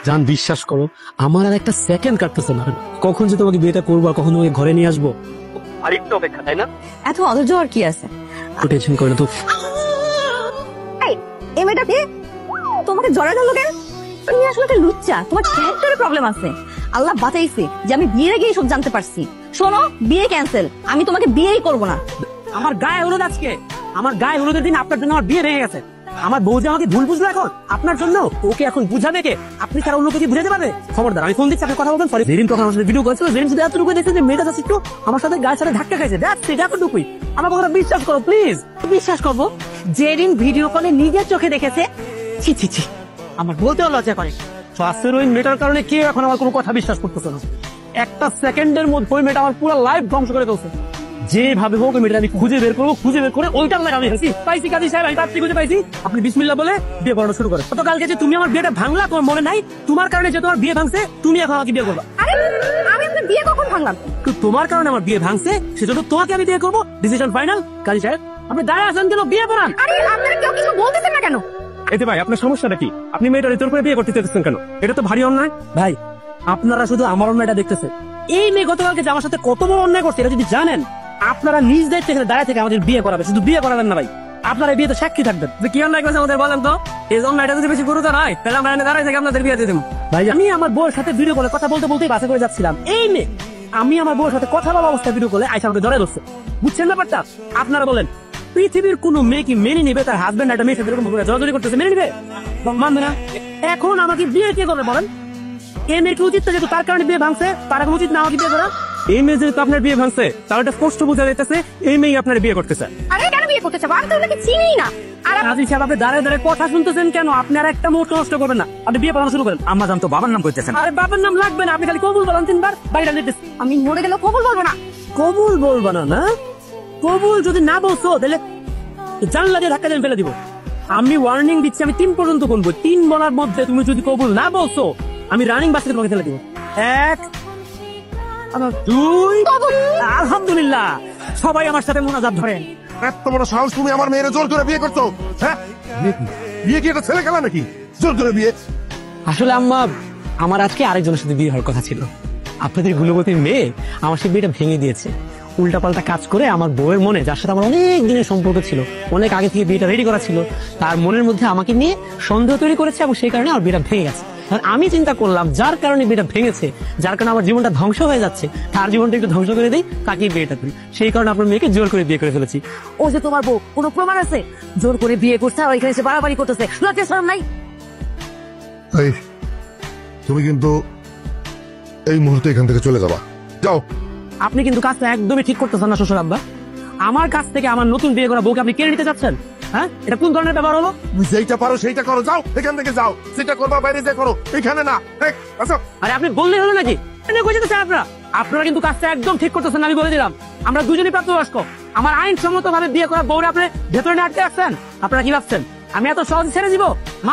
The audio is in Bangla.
জান বিশ্বাস করো, আমার আর একটা সেকেন্ড কাটতেছে না। কখন যে তোমাকে বিয়েটা করবো আর কখন তোমাকে ঘরে নিয়ে আসবো, আর একটু অপেক্ষা, তাই না? এত অধৈর্য আর কি আছে? টেনশন করে না তো। এই মেয়েটা কে? তোমাকে জড়ায় ধরলো কেন? তুমি আসলে একটা লুচ্চা, তোমার ক্যারেক্টারে প্রবলেম আছে। আল্লাহ বাঁচাইছে যে আমি বিয়ের আগে সব জানতে পারছি। শোনো, বিয়ে ক্যান্সেল, আমি তোমাকে বিয়েই করবো না। আমার গায়ে হলুদ আজকে, আমার গায়ে হলুদের দিন আপনার জন্য আমার বিয়ে ভেঙে গেছে। আমার বউ যে আমাকে ভুল বুঝলো এখন আপনার জন্য, ওকে এখন বুঝাবে কে? আপনি ছাড়া অন্য কিছু বুঝাতে পারবে? খবরদার, আমি ফোন দিচ্ছি, আপনি কথা বলবেন। সরি, যেদিন তখন আমার সাথে ভিডিও করেছিল, যেদিন শুধু এতটুকু দেখছে যে মেয়েটা যাচ্ছে একটু আমার সাথে গায়ের সাথে ধাক্কা খাইছে, এতটুকুই। আমার কথা বিশ্বাস করো প্লিজ। বিশ্বাস করবো যেদিন ভিডিও কলে নিজের চোখে দেখেছে? ছি ছি ছি, আমার বলতেও লজ্জা করে। স্বাস্থ্যের ওই মেয়েটার কারণে কেউ এখন আমার কোনো কথা বিশ্বাস করতেছে না। একটা সেকেন্ডের মধ্যে ওই মেয়েটা আমার পুরো লাইফ ধ্বংস করে ফেলছে। যেভাবে হোক ওই মেয়েটা আমি খুঁজে বের করবো, খুঁজে বের করে ওইটার লাগে আমি পাইছি। কাজী সাহেব, আমি পাত্রী খুঁজে পাইছি। আপনি বিসমিল্লাহ বলে বিয়ে করানো শুরু করে। গতকালকে যে তুমি আমার বিয়েটা ভাঙলা, তোমার মনে নাই? তোমার কারণে যে তোমার বিয়ে ভাঙছে, তুমি এখন আমাকে বিয়ে করবা। আরে আমি আপনার বিয়ে কখন ভাঙলাম? তোমার কারণে আমার বিয়ে ভাঙছে, সেজন্য তোমাকে আমি বিয়ে করবো। Decision final. কাজী সাহেব, আপনি দাঁড়ায় আছেন কেন? বিয়ে করান। আরে আপনারা কেউ কিছু বলতেছেন না কেন? এতে ভাই আপনার সমস্যাটা কি? আপনি মেয়েটার তোর করে বিয়ে করতে চাইছেন কেন? এটা তো ভারী অন্যায়। ভাই, আপনারা শুধু আমার অন্যায়টা দেখতেছেন। এই মেয়ে গতকালকে যে আমার সাথে কত বড় অন্যায় করছে, এটা যদি জানেন, আপনারা নিজ দায়িত্বে এখানে দাঁড়ায় থেকে আমাদের বিয়ে করাবে। শুধু বিয়ে করাবেন না ভাই, আপনারা বিয়েতে সাক্ষী থাকবেন। যে কি অন্যায় করেছে আমাদের বলেন তো। এই অন্যায়টা যদি বেশি গুরুতর হয়, তাহলে আমরা এখানে দাঁড়ায় থেকে আপনাদের বিয়ে দিয়ে দেবো। ভাই, আমি আমার বউয়ের সাথে ভিডিও কলে কথা বলতে বলতেই বাসে করে যাচ্ছিলাম। এই মেয়ে আমি আমার বউয়ের সাথে কথা বলা অবস্থায় ভিডিও কলে আইসা আমাকে জড়াই ধরছে। বুঝছেন ব্যাপারটা? আপনারা বলেন, পৃথিবীর কোন মেয়ে কি মেনে নিবে তার হাজবেন্ড একটা মেয়ের সাথে এরকম জড়াজড়ি করতেছে? মেনে নিবে? মানবে না। এখন আমাকে বিয়ে কে করবে বলেন? এই মেয়েকে উচিত তো, যেহেতু তার কারণে বিয়ে ভাঙছে, তার এখন উচিত না আমাকে বিয়ে করা? এই মেয়ে যেহেতু আপনার বিয়ে ভাঙছে, তার একটা স্পষ্ট বোঝা যাইতেছে এই মেয়ে আপনার বিয়ে করতেছে। আরে কেন বিয়ে করতে চাবো? আমি তো ওনাকে চিনিই না। আর কাজী সাহেব, আপনি দাঁড়ায় দাঁড়ায় কথা শুনতেছেন কেন? আপনার একটা মুহূর্ত নষ্ট করবেন না, আপনি বিয়ে করানো শুরু করেন। আম্মা জান তো বাবার নাম কইতেছেন। আরে বাবার নাম লাগবে না, আপনি খালি কবুল বলেন 3 বার। বাইরে যেতেছি। আমি মরে গেলেও কবুল বলবো না। কবুল বলবা না? না, কবুল যদি না বলছো তাহলে জানলা দিয়ে ধাক্কা দিয়ে ফেলে দিব। আমি ওয়ার্নিং দিচ্ছি, আমি 3 পর্যন্ত গুনবো। 3 বলার মধ্যে তুমি যদি কবুল না বলছো, আমি রানিং বাস্কেট তোমাকে ফেলে দিব। 1, 2, আলহামদুলিল্লাহ, সবাই আমার সাথে মোনাজাত ধরেন। এত বড় সাহস, তুমি আমার মেয়ের জোর করে বিয়ে করছো? হ্যাঁ, বিয়ে কি এটা ছেলে খেলা নাকি? জোর করে বিয়ে? আসলে আম্মা, আমার আজকে আরেকজনের সাথে বিয়ে হওয়ার কথা ছিল। আপনাদের গুণবতীর মেয়ে আমার সেই বিয়েটা ভেঙে দিয়েছে। উল্টাপাল্টা কাজ করে আমার বউয়ের মনে, যার সাথে আমার অনেক দিনের সম্পর্ক ছিল, অনেক আগে থেকে বিয়েটা রেডি করা ছিল, তার মনের মধ্যে আমাকে নিয়ে সন্দেহ তৈরি করেছে এবং সেই কারণে আমার বিয়েটা ভেঙে গেছে। আমি চিন্তা করলাম, যার কারণে বিয়েটা ভেঙেছে, যার কারণে আমার জীবনটা ধ্বংস হয়ে যাচ্ছে, তার জীবনটা একটু ধ্বংস করে দিই, তাকে বিয়েটা করি। সেই কারণে আপনার মেয়েকে জোর করে বিয়ে করে ফেলেছি। ও যে তোমার বউ, কোনো প্রমাণ আছে? জোর করে বিয়ে করছে আর এখানে এসে বাড়াবাড়ি করতেছে। লজ্জা শরম নাই? এই, তুমি কিন্তু এই মুহূর্তে এখান থেকে চলে যাবা। যাও। আপনি কিন্তু কাজটা একদমই ঠিক করতেছেন না শ্বশুর আব্বা। আমার কাছ থেকে আমার নতুন বিয়ে করা বউকে আপনি কেড়ে নিতে চাচ্ছেন? হ্যাঁ, এটা কোন ধরনের ব্যাপার হলো? তুমি যেইটা পারো সেইটা করো, যাও এখান থেকে, যাও। যেটা করবা বাইরে যে করো, এখানে না। আচ্ছা, আরে আপনি বললেই হলো নাকি? আপনারা কিন্তু কাজটা একদম ঠিক করতেছেন, আমি বলে দিলাম। আমরা দুজনই প্রাপ্তবয়স্ক। আমার আইনসম্মত ভাবে বিয়ে করা বউরে আপনি ভেতরে আটকে রাখছেন। আপনারা কি ভাবছেন আমি এত সহজে ছেড়ে দিব?